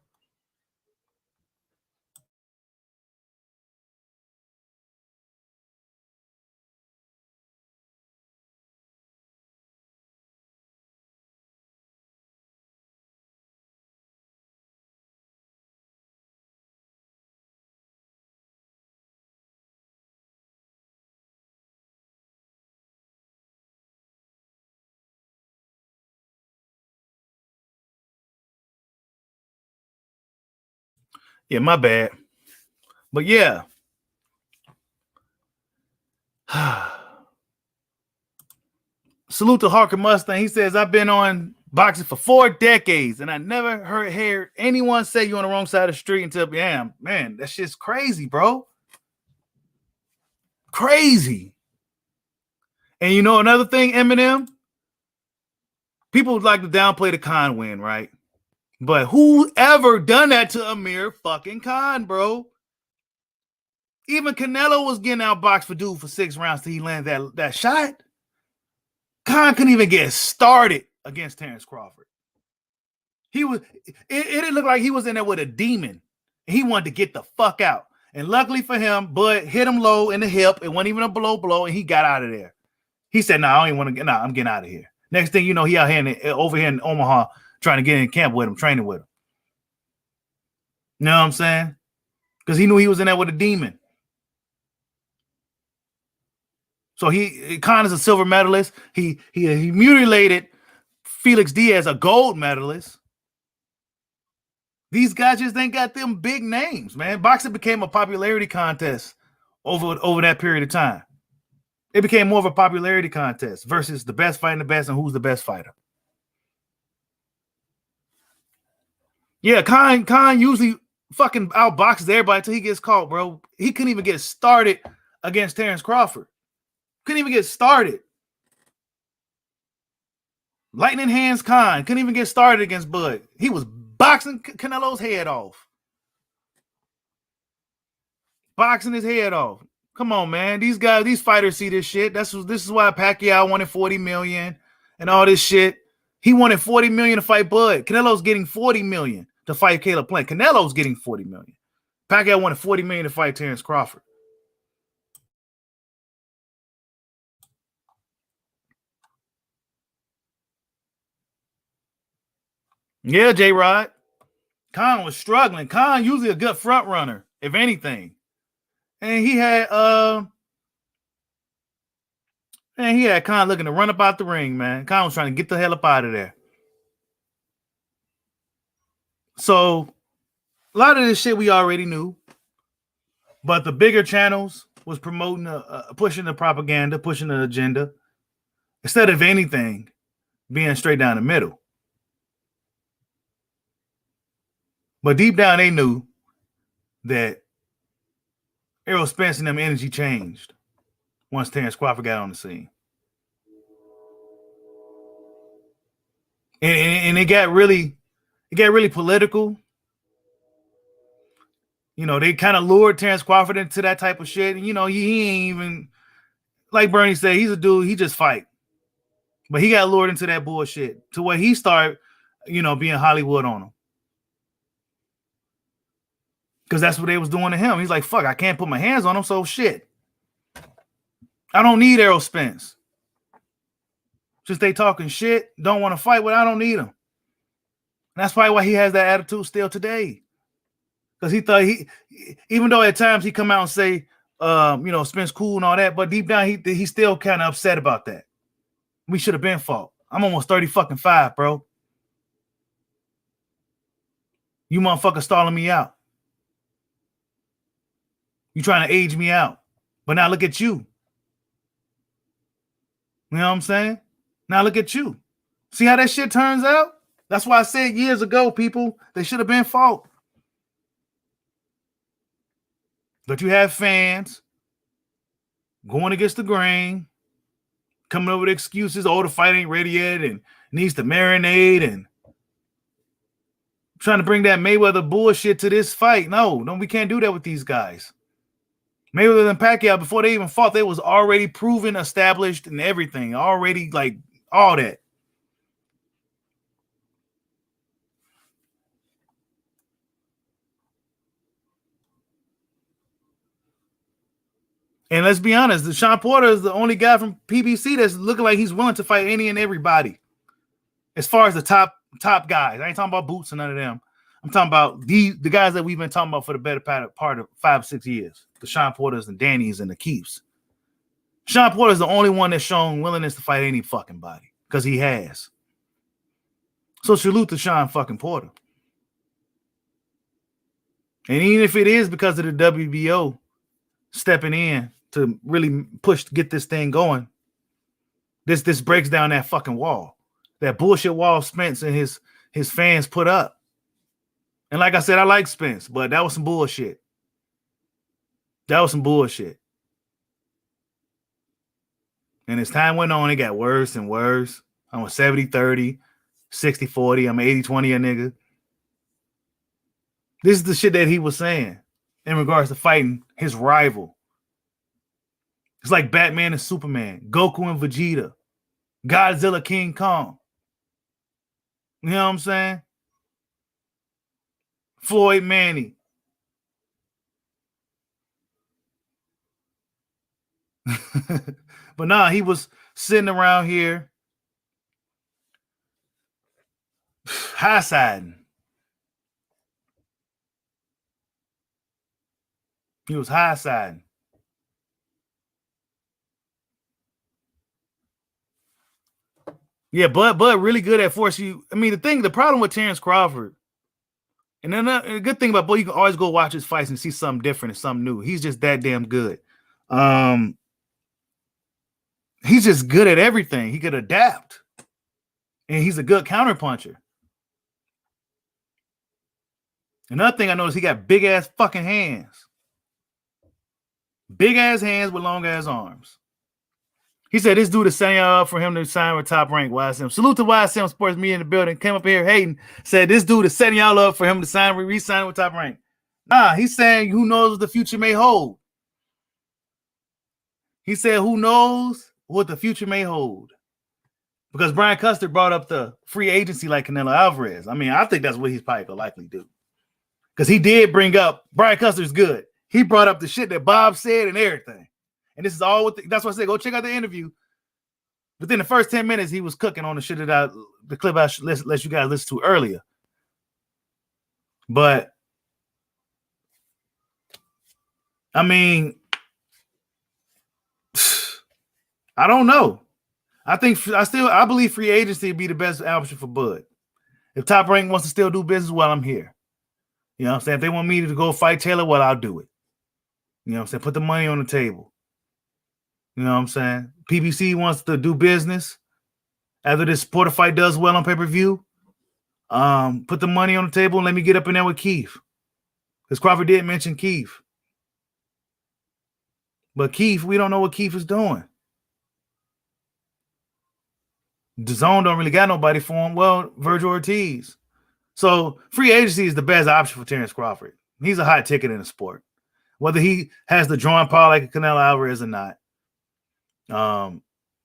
Yeah, my bad. But yeah. Salute to Harker Mustang. He says, I've been on boxing for 4 decades and I never heard anyone say you're on the wrong side of the street until, damn, man, that shit's crazy, bro. Crazy. And you know another thing, Eminem? People would like to downplay the Khan win, right? But who ever done that to Amir fucking Khan, bro? Even Canelo was getting outboxed for dude for 6 rounds till he landed that shot. Khan couldn't even get started against Terence Crawford. It didn't look like he was in there with a demon. He wanted to get the fuck out. And luckily for him, Bud hit him low in the hip. It wasn't even a blow, and he got out of there. He said, I don't even want to get, I'm getting out of here. Next thing you know, he out here over here in Omaha trying to get in camp with him, training with him. You know what I'm saying? Because he knew he was in there with a demon. So Khan is a silver medalist. He mutilated Felix Diaz, a gold medalist. These guys just ain't got them big names, man. Boxing became a popularity contest over that period of time. It became more of a popularity contest versus the best fighting the best and who's the best fighter. Yeah, Khan usually fucking outboxes everybody until he gets caught, bro. He couldn't even get started against Terence Crawford. Couldn't even get started. Lightning hands Khan. Couldn't even get started against Bud. He was boxing Canelo's head off. Boxing his head off. Come on, man. These guys, these fighters see this shit. This is why Pacquiao wanted $40 million and all this shit. He wanted $40 million to fight Bud. Canelo's getting $40 million to fight Caleb Plant. Canelo's getting $40 million. Pacquiao wanted $40 million to fight Terence Crawford. Yeah, J-Rod. Khan was struggling. Khan usually a good front runner, if anything. And he had Khan looking to run up out the ring, man. Khan was trying to get the hell up out of there. So a lot of this shit we already knew. But the bigger channels was promoting, pushing the propaganda, pushing the agenda, instead of anything being straight down the middle. But deep down, they knew that Errol Spence and them energy changed once Terence Crawford got on the scene. And it got really political. You know, they kind of lured Terence Crawford into that type of shit. And, you know, he ain't even, like Bernie said, he's a dude, he just fight. But he got lured into that bullshit to where he started, you know, being Hollywood on him. Because that's what they was doing to him. He's like, fuck, I can't put my hands on him, so shit. I don't need Errol Spence. Just they talking shit, don't want to fight with, I don't need him. And that's probably why he has that attitude still today. Because he thought even though at times he come out and say, you know, Spence cool and all that, but deep down he still kind of upset about that. We should have been fought. I'm almost 30-5, bro. You motherfuckers stalling me out. You trying to age me out. But now look at you. You know what I'm saying? Now look at you. See how that shit turns out? That's why I said years ago, people, they should have been fought. But you have fans going against the grain, coming up with excuses. Oh, the fight ain't ready yet and needs to marinate and trying to bring that Mayweather bullshit to this fight. No, we can't do that with these guys. Mayweather and Pacquiao, before they even fought, they was already proven, established, and everything. Already, like, all that. And let's be honest, Sean Porter is the only guy from PBC that's looking like he's willing to fight any and everybody. As far as the top guys. I ain't talking about Boots and none of them. I'm talking about the guys that we've been talking about for the better part of 5-6 years. The Sean Porters and Danny's and the Keefs. Sean Porter is the only one that's shown willingness to fight any fucking body. Because he has. So salute to Sean fucking Porter. And even if it is because of the WBO stepping in to really get this thing going, this breaks down that fucking wall, that bullshit wall Spence and his fans put up. And like I said, I like Spence, but that was some bullshit. That was some bullshit. And as time went on, it got worse and worse. I'm a 70-30, 60-40. I'm an 80-20 a nigga. This is the shit that he was saying in regards to fighting his rival. It's like Batman and Superman, Goku and Vegeta, Godzilla, King Kong. You know what I'm saying? Floyd Manny. But nah, he was sitting around here high-siding. He was high-siding. Yeah, but really good at forcing you. I mean, the problem with Terence Crawford, and then a good thing about boy, you can always go watch his fights and see something different and something new. He's just that damn good. He's just good at everything. He could adapt. And he's a good counterpuncher. Another thing I noticed, he got big ass fucking hands. Big ass hands with long ass arms. He said this dude is setting y'all up for him to sign with Top Rank YSM. Salute to YSM Sports Media in the building. Came up here hating. Said this dude is setting y'all up for him to re-sign with Top Rank. Nah, he's saying who knows what the future may hold. He said who knows what the future may hold. Because Brian Custer brought up the free agency like Canelo Alvarez. I mean, I think that's what he's probably going to likely do. Because he did bring up, Brian Custer's good. He brought up the shit that Bob said and everything. And this is all that's why I said, go check out the interview. Within the first 10 minutes, he was cooking on the shit that the clip I let you guys listen to earlier. But, I mean, I don't know. I believe free agency would be the best option for Bud. If Top Rank wants to still do business, well, I'm here. You know what I'm saying? If they want me to go fight Taylor, well, I'll do it. You know what I'm saying? Put the money on the table. You know what I'm saying? PBC wants to do business after this Porter fight does well on pay-per-view. Put the money on the table and let me get up in there with Keith. Because Crawford did mention Keith. But Keith, we don't know what Keith is doing. The zone don't really got nobody for him. Well, Virgil Ortiz. So free agency is the best option for Terence Crawford. He's a hot ticket in the sport. Whether he has the drawing power like a Canelo Alvarez or not.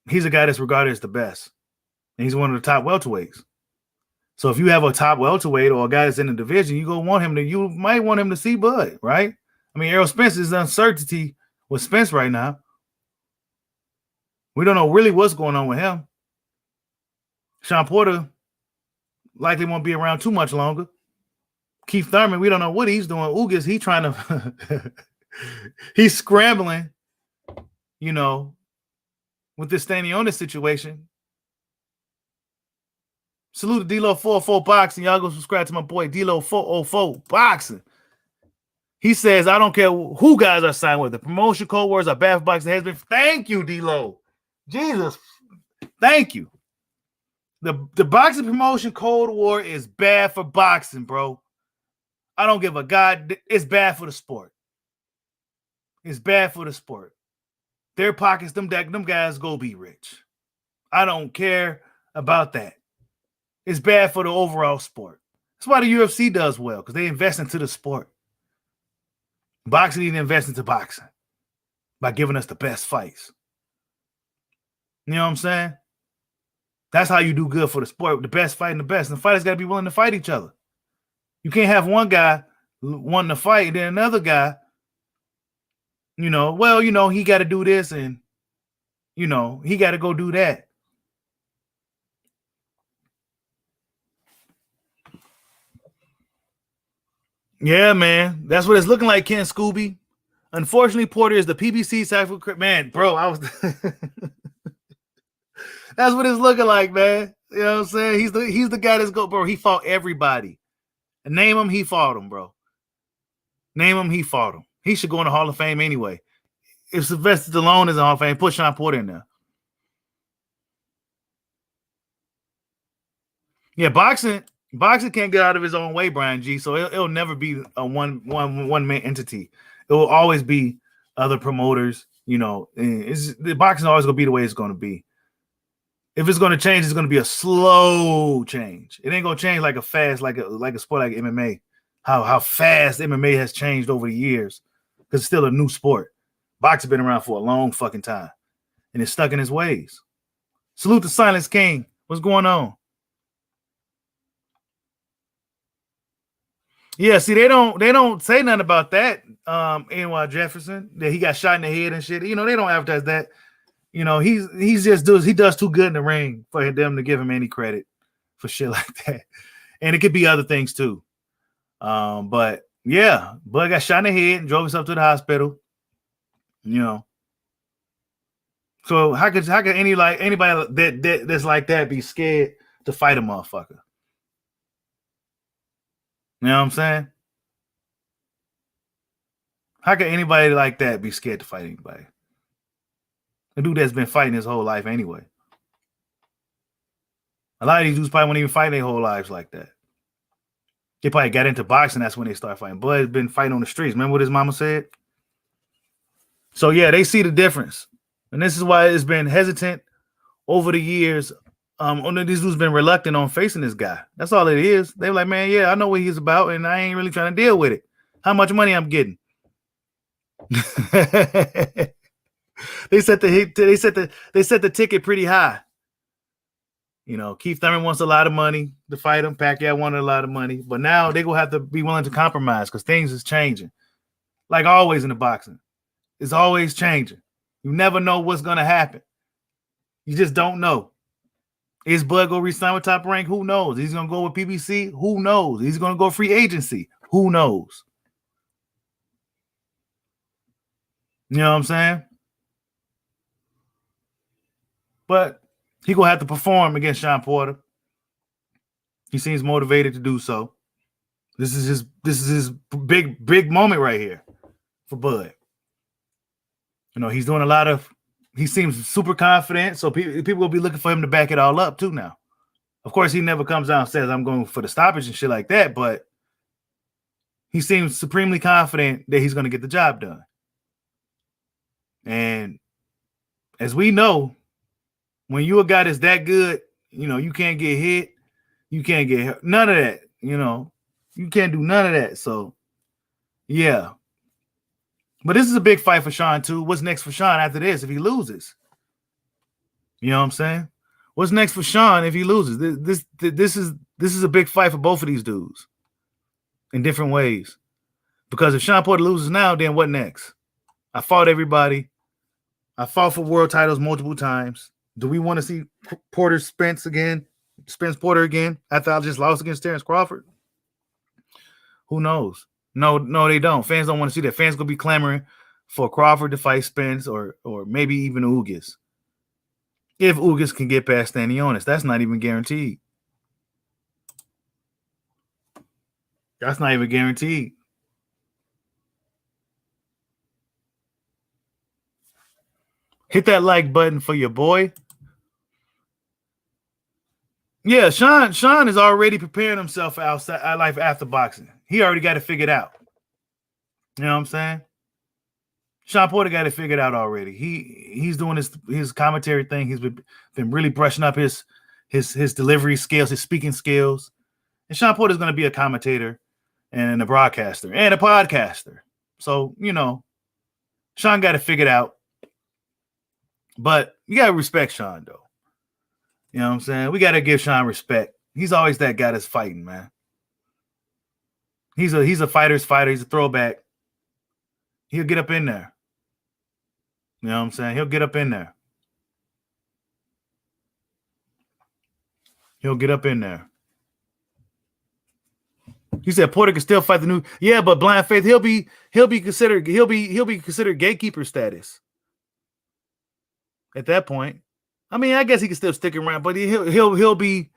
He's a guy that's regarded as the best. And he's one of the top welterweights. So if you have a top welterweight or a guy that's in the division, you might want him to see Bud, right? I mean, Errol Spence is uncertainty with Spence right now. We don't know really what's going on with him. Sean Porter likely won't be around too much longer. Keith Thurman, we don't know what he's doing. Ugas, he's trying to he's scrambling, you know, with this Stanionis situation. Salute to D-Lo 404 Boxing. Y'all go subscribe to my boy D-Lo 404 Boxing. He says, I don't care who guys are signed with. The promotion code words are bad for boxing has been. Thank you, D-Lo. Jesus. Thank you. The boxing promotion code war is bad for boxing, bro. I don't give a god. It's bad for the sport. It's bad for the sport. Their pockets, them guys go be rich. I don't care about that. It's bad for the overall sport. That's why the UFC does well, because they invest into the sport. Boxing need to invest into boxing by giving us the best fights. You know what I'm saying? That's how you do good for the sport. The best fighting the best. And the fighters got to be willing to fight each other. You can't have one guy wanting to fight and then another guy, he got to do this and, he got to go do that. Yeah, man. That's what it's looking like, Ken Scooby. Unfortunately, Porter is the PBC sacrifice. Man, bro, that's what it's looking like, man. You know what I'm saying? He's the guy that's bro. He fought everybody. Name him, he fought him, bro. Name him, he fought him. He should go in the Hall of Fame anyway. If Sylvester Stallone is in the Hall of Fame, put Sean Porter in there. Yeah, boxing can't get out of his own way, Brian G. So it'll never be a one man entity. It will always be other promoters. The boxing is always gonna be the way it's gonna be. If it's gonna change, it's gonna be a slow change. It ain't gonna change like a fast, like a sport like MMA. How fast MMA has changed over the years, because it's still a new sport. Boxing's been around for a long fucking time, and it's stuck in its ways. Salute to Silence King. What's going on? Yeah, see, they don't say nothing about that. Anwar Jefferson, that he got shot in the head and shit. They don't advertise that. He does too good in the ring for them to give him any credit for shit like that. And it could be other things too. But yeah, Bud got shot in the head and drove himself to the hospital. So how could anybody that's like that be scared to fight a motherfucker? You know what I'm saying? How can anybody like that be scared to fight anybody? A dude that's been fighting his whole life anyway. A lot of these dudes probably won't even fight their whole lives like that. They probably got into boxing. That's when they start fighting. Bud's been fighting on the streets. Remember what his mama said? So yeah, they see the difference. And this is why it's been hesitant over the years. These dudes been reluctant on facing this guy. That's all it is. They're like, man, yeah, I know what he's about, and I ain't really trying to deal with it. How much money I'm getting? They set the ticket pretty high. Keith Thurman wants a lot of money to fight him. Pacquiao wanted a lot of money, but now they're gonna have to be willing to compromise because things is changing. Like always in the boxing, it's always changing. You never know what's gonna happen. You just don't know. Is Bud gonna resign with Top Rank? Who knows? He's gonna go with PBC? Who knows? He's gonna go free agency? Who knows? You know what I'm saying? But he gonna have to perform against Sean Porter. He seems motivated to do so. This is his big moment right here for Bud. He's doing a lot of. He seems super confident, so people will be looking for him to back it all up too now. Of course, he never comes out and says, I'm going for the stoppage and shit like that, but he seems supremely confident that he's going to get the job done. And as we know, when you a guy that's that good, you can't get hit. You can't get hurt. None of that. You can't do none of that. So, yeah. But this is a big fight for Sean too. What's next for Sean after this if he loses? You know what I'm saying? What's next for Sean if he loses? This is a big fight for both of these dudes in different ways. Because if Sean Porter loses now, then what next? I fought everybody. I fought for world titles multiple times. Do we want to see Spence Porter again after I just lost against Terence Crawford? Who knows? No, they don't. Fans don't want to see that. Fans gonna be clamoring for Crawford to fight Spence or maybe even Ugas. If Ugas can get past Stanionis, that's not even guaranteed. That's not even guaranteed. Hit that like button for your boy. Yeah, Sean is already preparing himself for outside life after boxing. He already got it figured out. You know what I'm saying? Sean Porter got it figured out already. He's doing his commentary thing. He's been really brushing up his delivery skills, his speaking skills. And Sean Porter's going to be a commentator and a broadcaster and a podcaster. So, Sean got it figured out. But you got to respect Sean, though. You know what I'm saying? We got to give Sean respect. He's always that guy that's fighting, man. He's a fighter's fighter. He's a throwback. He'll get up in there. You know what I'm saying? He'll get up in there. He'll get up in there. He said Porter can still fight the new. Yeah, but Blind Faith, he'll be considered gatekeeper status at that point. I mean, I guess he can still stick around, but he'll be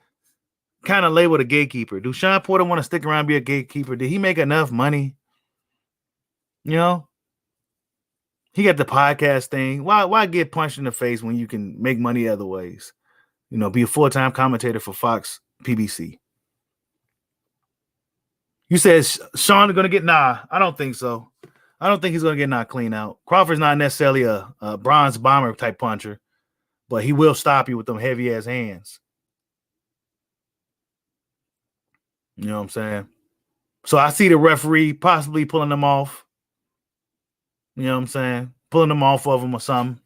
kind of labeled a gatekeeper. Do Sean Porter want to stick around and be a gatekeeper? Did he make enough money You know, he got the podcast thing. Why get punched in the face when you can make money other ways? You know, be a full-time commentator for Fox PBC. You said Sean is going to get I don't think so. I don't think he's going to get knocked clean out. Crawford's not necessarily a bronze bomber type puncher, but he will stop you with them heavy ass hands. You know what I'm saying? So I see the referee possibly pulling them off. You know what I'm saying? Pulling them off of him or something.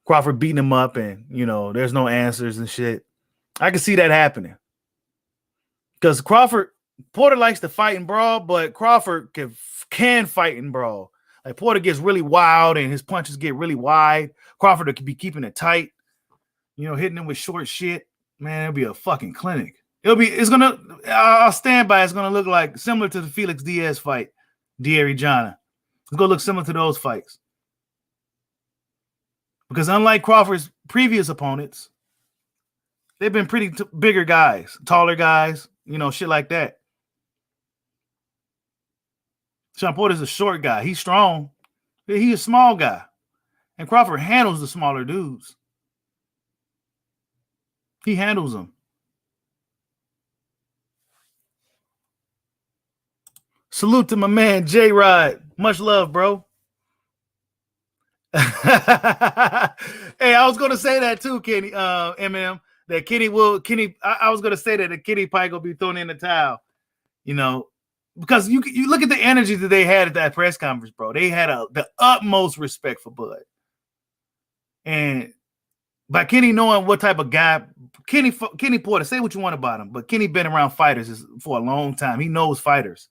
Crawford beating him up and, you know, there's no answers and shit. I can see that happening. Because Porter likes to fight and brawl, but Crawford can fight and brawl. Like Porter gets really wild and his punches get really wide. Crawford could be keeping it tight, you know, hitting him with short shit. Man, it'll be a fucking clinic. I'll stand by. It's gonna look like similar to the Felix Diaz fight, Deary Jana. It's gonna look similar to those fights. Because unlike Crawford's previous opponents, they've been pretty bigger guys, taller guys, you know, shit like that. Sean Porter's a short guy. He's strong. He's a small guy. And Crawford handles the smaller dudes. He handles them. Salute to my man, J-Rod. Much love, bro. Hey, I was going to say that too, Kenny, MM, that I was going to say that Kenny probably going to be thrown in the towel, you know, because you look at the energy that they had at that press conference, bro. They had the utmost respect for Bud. And by Kenny knowing what type of guy, Kenny Porter, say what you want about him, but Kenny been around fighters for a long time. He knows fighters.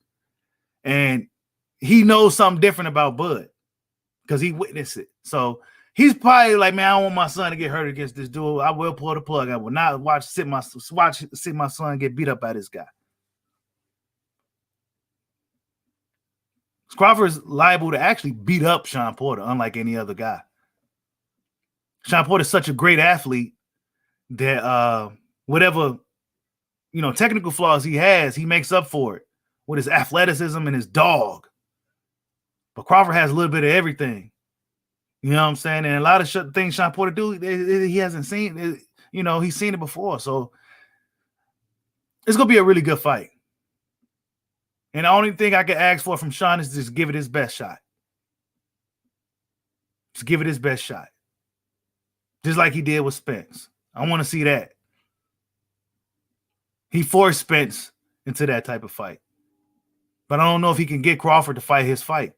And he knows something different about Bud because he witnessed it. So he's probably like, man, I don't want my son to get hurt against this dude. I will pull the plug. I will not see my son get beat up by this guy. Crawford's liable to actually beat up Sean Porter, unlike any other guy. Sean Porter is such a great athlete that whatever, you know, technical flaws he has, he makes up for it with his athleticism and his dog. But Crawford has a little bit of everything. You know what I'm saying? And a lot of things Sean Porter do, he hasn't seen. You know, he's seen it before. So it's going to be a really good fight. And the only thing I can ask for from Sean is just give it his best shot. Just give it his best shot. Just like he did with Spence. I want to see that. He forced Spence into that type of fight. But I don't know if he can get Crawford to fight his fight.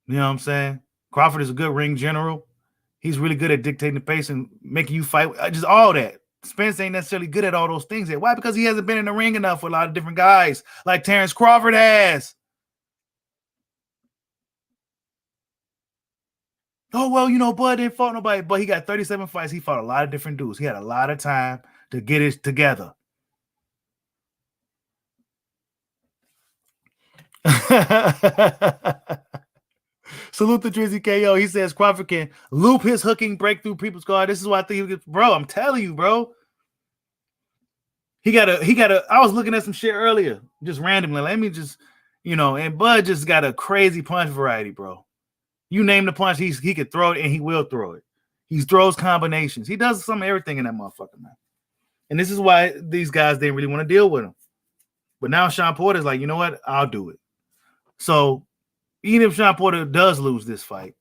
You know what I'm saying? Crawford is a good ring general. He's really good at dictating the pace and making you fight. Just all that. Spence ain't necessarily good at all those things yet. Why? Because he hasn't been in the ring enough with a lot of different guys like Terence Crawford has. Oh, well, you know, Bud didn't fight nobody, but he got 37 fights. He fought a lot of different dudes. He had a lot of time to get it together. Salute to Drizzy KO. He says Crawford can loop his hooking breakthrough people's guard. This is why I think he gets, bro. I'm telling you, bro. He got a. I was looking at some shit earlier, just randomly. Let me just, you know, and Bud just got a crazy punch variety, bro. You name the punch, he could throw it and he will throw it. He throws combinations. He does some everything in that motherfucker, man. And this is why these guys didn't really want to deal with him. But now Sean Porter's like, you know what? I'll do it. So even if Sean Porter does lose this fight,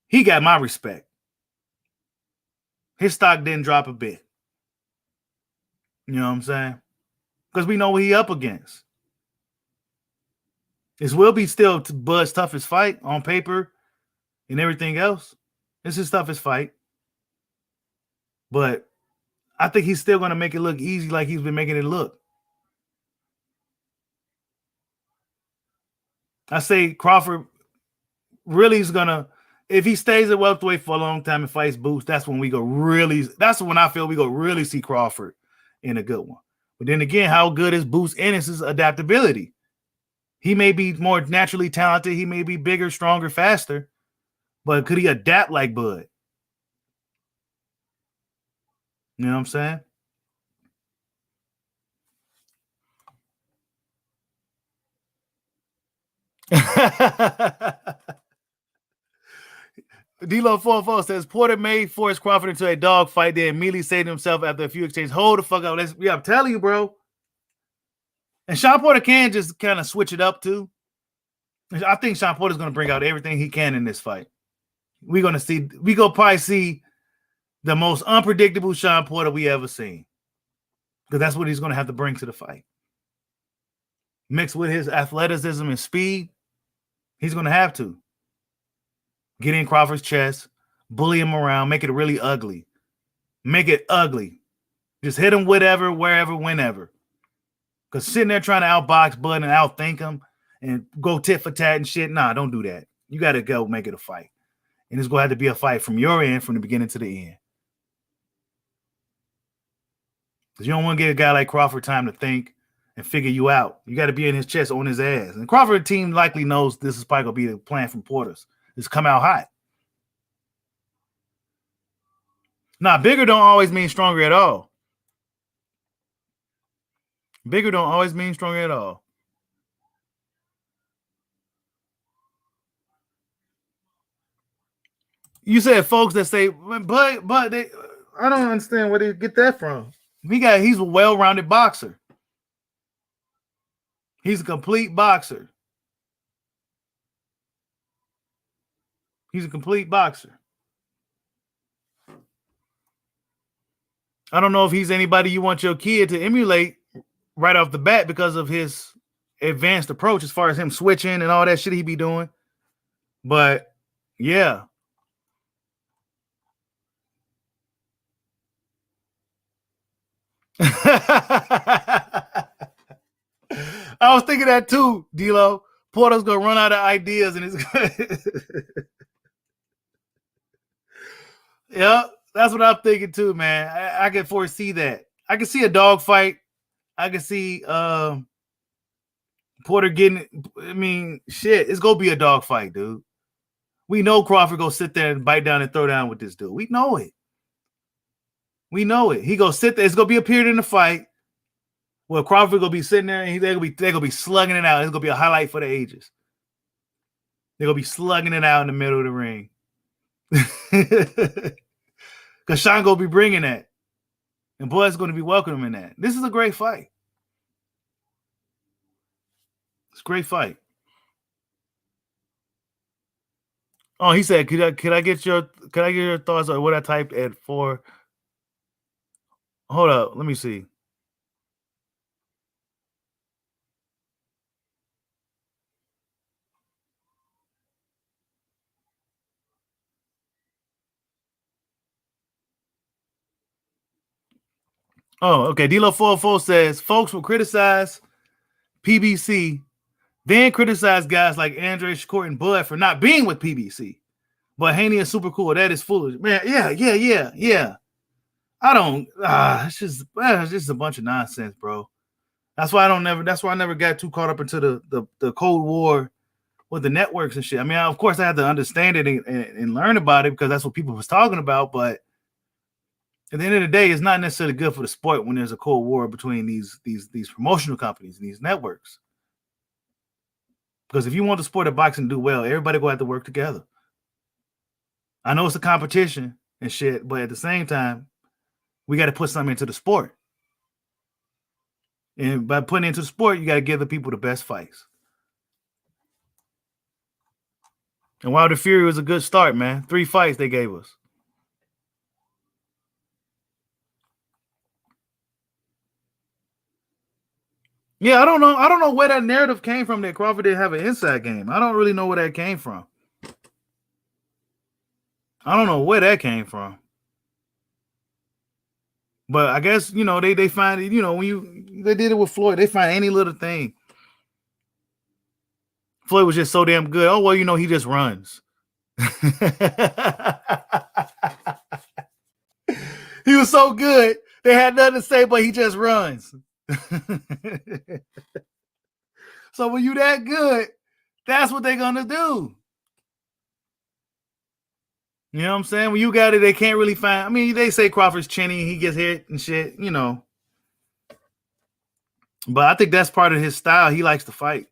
he got my respect. His stock didn't drop a bit. You know what I'm saying? Because we know what he up against. This will be still Bud's toughest fight on paper and everything else. It's his toughest fight. But I think he's still going to make it look easy like he's been making it look. I say Crawford really is going to, if he stays at welterweight for a long time and fights Boots, that's when I feel we go really see Crawford in a good one. But then again, how good is Boots and his adaptability? He may be more naturally talented. He may be bigger, stronger, faster. But could he adapt like Bud? You know what I'm saying? D-Lo44 says Porter may force Crawford into a dog fight, then immediately say to himself after a few exchanges, hold the fuck up. Yeah, I'm telling you, bro. And Sean Porter can just kind of switch it up too. I think Sean Porter's going to bring out everything he can in this fight. We're going to probably see the most unpredictable Sean Porter we ever seen. Because that's what he's going to have to bring to the fight. Mixed with his athleticism and speed, he's going to have to get in Crawford's chest, bully him around, make it really ugly. Make it ugly. Just hit him whatever, wherever, whenever. Because sitting there trying to outbox Bud and outthink him and go tit for tat and shit, nah, don't do that. You got to go make it a fight. And it's going to have to be a fight from your end, from the beginning to the end. Because you don't want to give a guy like Crawford time to think and figure you out. You got to be in his chest, on his ass. And Crawford team likely knows this is probably going to be the plan from Porter's. Is come out hot. Now, bigger don't always mean stronger at all. Bigger don't always mean stronger at all. You said folks that say, but they, I don't understand where they get that from. He's a well-rounded boxer. He's a complete boxer. He's a complete boxer. I don't know if he's anybody you want your kid to emulate right off the bat because of his advanced approach as far as him switching and all that shit he be doing. But yeah. I was thinking that too, D-Lo. Porter's gonna run out of ideas and it's yeah, that's what I'm thinking too, man. I can foresee that. I can see a dog fight. I can see Porter getting, I mean, shit, it's gonna be a dog fight, dude. We know Crawford gonna sit there and bite down and throw down with this dude. We know it. We know it. He gonna sit there. It's gonna be a period in the fight where Crawford gonna be sitting there and they're gonna be slugging it out. It's gonna be a highlight for the ages. They're gonna be slugging it out in the middle of the ring. Because Sean gonna be bringing that. And Bud's gonna be welcoming that. This is a great fight. It's a great fight. Oh, he said, could I get your thoughts on what I typed at 4? Hold up, let me see. Oh, okay. D-Lo44 says folks will criticize PBC, then criticize guys like Andre Shakur and Bud for not being with PBC. But Haney is super cool. That is foolish. Man, yeah. I don't it's just a bunch of nonsense, bro. That's why I never got too caught up into the Cold War with the networks and shit. I mean, of course I had to understand it and learn about it because that's what people was talking about, but at the end of the day, it's not necessarily good for the sport when there's a Cold War between these promotional companies and these networks. Because if you want the sport of boxing to do well, everybody go have to work together. I know it's a competition and shit, but at the same time, we got to put something into the sport. And by putting into the sport, you got to give the people the best fights. And Wilder Fury was a good start, man. 3 fights they gave us. Yeah, I don't know where that narrative came from that Crawford didn't have an inside game. I don't really know where that came from. I don't know where that came from. But I guess, they find it, when they did it with Floyd, they find any little thing. Floyd was just so damn good. Oh, well, he just runs. He was so good. They had nothing to say, but he just runs. So when you that good, that's what they're gonna do. You know what I'm saying? When you got it, they can't really find. I mean, they say Crawford's chinny, he gets hit and shit, But I think that's part of his style. He likes to fight.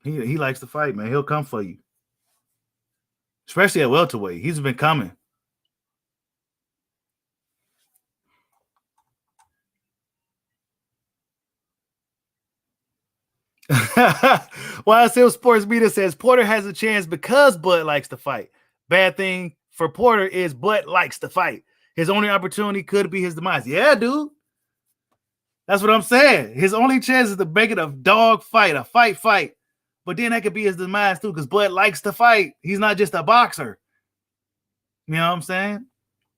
He likes to fight, man. He'll come for you. Especially at welterweight. He's been coming. YSL Sports Media says Porter has a chance because Bud likes to fight. Bad thing for Porter is Bud likes to fight. His only opportunity could be his demise. Yeah, dude. That's what I'm saying. His only chance is to make it a dog fight, a fight. But then that could be his demise too, because Bud likes to fight. He's not just a boxer. You know what I'm saying?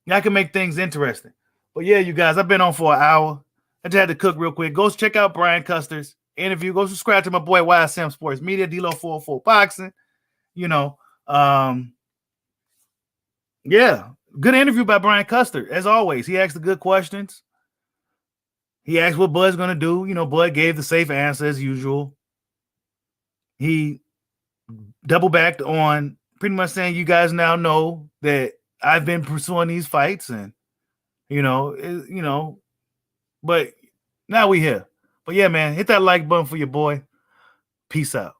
Yeah, I can make things interesting. But yeah, you guys, I've been on for an hour. I just had to cook real quick. Go check out Brian Custer's interview. Go subscribe to my boy YSM Sports Media, D-Lo 404 Boxing. You know, yeah, good interview by Brian Custer. As always, he asked the good questions. He asked what Bud's going to do. You know, Bud gave the safe answer as usual. He double backed on pretty much saying, you guys now know that I've been pursuing these fights and, but now we here. But yeah, man, hit that like button for your boy. Peace out.